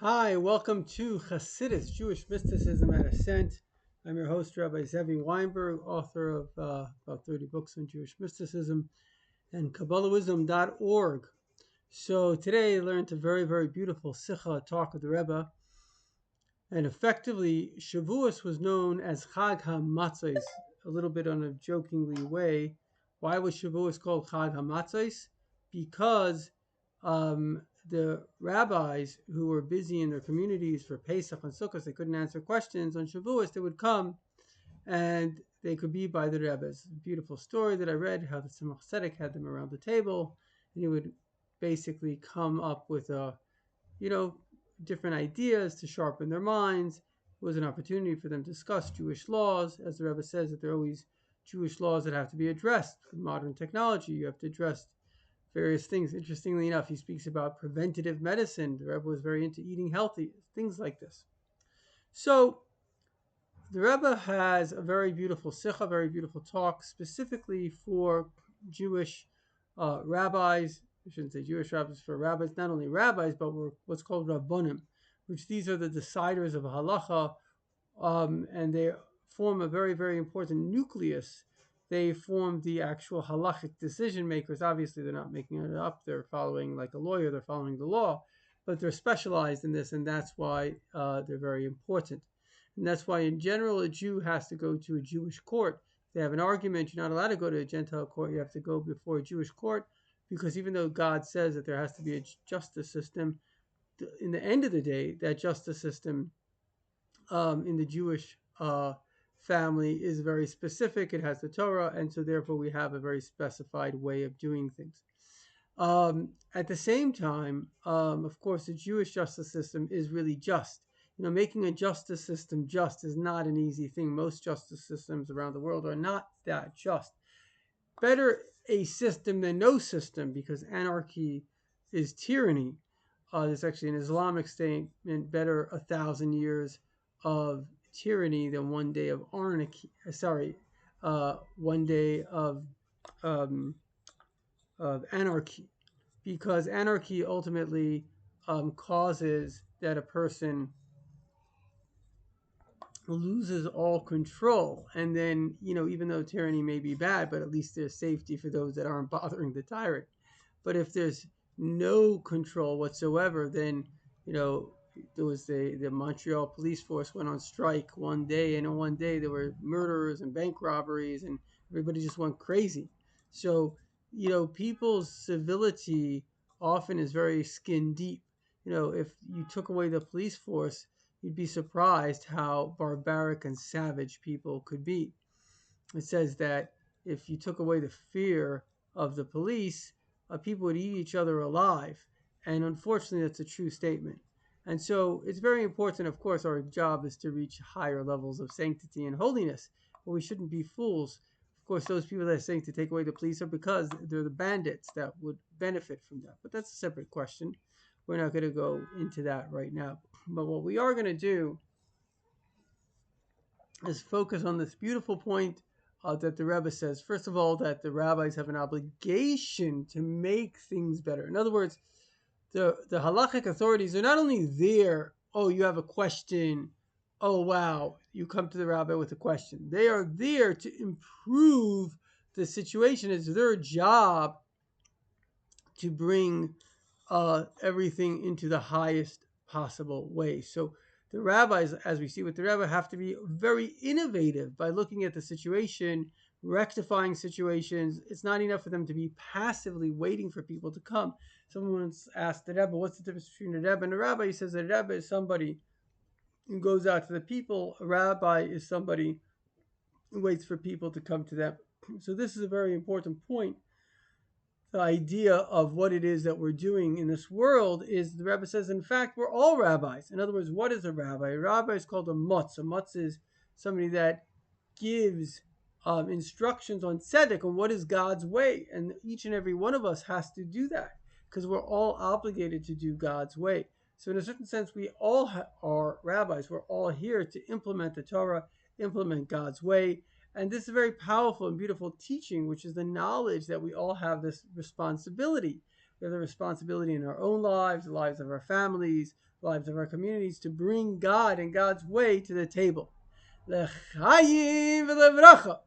Hi, welcome to Hasidus, Jewish Mysticism at Ascent. I'm your host, Rabbi Zevi Weinberg, author of about 30 books on Jewish mysticism, and Kabbalahwisdom.org. So today I learned a very, very beautiful Sikha talk of the Rebbe, and effectively Shavuos was known as Chag HaMatzos, a little bit on a jokingly way. Why was Shavuos called Chag HaMatzos? Because the rabbis who were busy in their communities for Pesach and Sukkot, they couldn't answer questions on Shavuos. They would come and they could be by the Rebbe's. A beautiful story that I read, how the Tzemach Tzedek had them around the table, and he would basically come up with different ideas to sharpen their minds. It was an opportunity for them to discuss Jewish laws. As the Rebbe says, that there are always Jewish laws that have to be addressed. With modern technology, you have to address various things. Interestingly enough, he speaks about preventative medicine. The Rebbe was very into eating healthy, things like this. So the Rebbe has a very beautiful sikha, very beautiful talk, specifically for Jewish rabbis. I shouldn't say Jewish rabbis, for rabbis, not only rabbis, but what's called rabbonim, which these are the deciders of halacha, and they form a very, very important nucleus. They form the actual halachic decision makers. Obviously, they're not making it up. They're following, like a lawyer, they're following the law, but they're specialized in this, and that's why they're very important. And that's why, in general, a Jew has to go to a Jewish court. If they have an argument, you're not allowed to go to a Gentile court. You have to go before a Jewish court, because even though God says that there has to be a justice system, in the end of the day, that justice system in the Jewish family is very specific. It has the Torah, and so therefore we have a very specified way of doing things. At the same time, of course, the Jewish justice system is really just. Making a justice system just is not an easy thing. Most justice systems around the world are not that just. Better a system than no system, because anarchy is tyranny. There's actually an Islamic statement: better 1,000 years of tyranny than one day of anarchy. One day of anarchy, because anarchy ultimately causes that a person loses all control. And then, even though tyranny may be bad, but at least there's safety for those that aren't bothering the tyrant. But if there's no control whatsoever, then, there was the Montreal police force went on strike one day, and in one day there were murders and bank robberies, and everybody just went crazy. So, people's civility often is very skin deep. If you took away the police force, you'd be surprised how barbaric and savage people could be. It says that if you took away the fear of the police, people would eat each other alive. And unfortunately, that's a true statement. And so it's very important. Of course, our job is to reach higher levels of sanctity and holiness, but we shouldn't be fools. Of course, those people that are saying to take away the police are because they're the bandits that would benefit from that. But that's a separate question. We're not going to go into that right now. But what we are going to do is focus on this beautiful point that the Rebbe says. First of all, that the rabbis have an obligation to make things better. In other words, the halachic authorities are not only there, oh, you have a question, oh, wow, you come to the rabbi with a question. They are there to improve the situation. It's their job to bring everything into the highest possible way. So the rabbis, as we see with the Rebbe, have to be very innovative by looking at the situation, rectifying situations. It's not enough for them to be passively waiting for people to come. Someone once asked the Rebbe, what's the difference between a Rebbe and a rabbi? He says a Rebbe is somebody who goes out to the people. A rabbi is somebody who waits for people to come to them. So this is a very important point. The idea of what it is that we're doing in this world is, the Rebbe says, in fact, we're all rabbis. In other words, what is a rabbi? A rabbi is called a mutz. A mutz is somebody that gives instructions on tzedek, on what is God's way. And each and every one of us has to do that, because we're all obligated to do God's way. So in a certain sense, we all are rabbis. We're all here to implement the Torah, implement God's way. And this is a very powerful and beautiful teaching, which is the knowledge that we all have this responsibility. We have the responsibility in our own lives, the lives of our families, the lives of our communities, to bring God and God's way to the table. L'chaim v'levracha.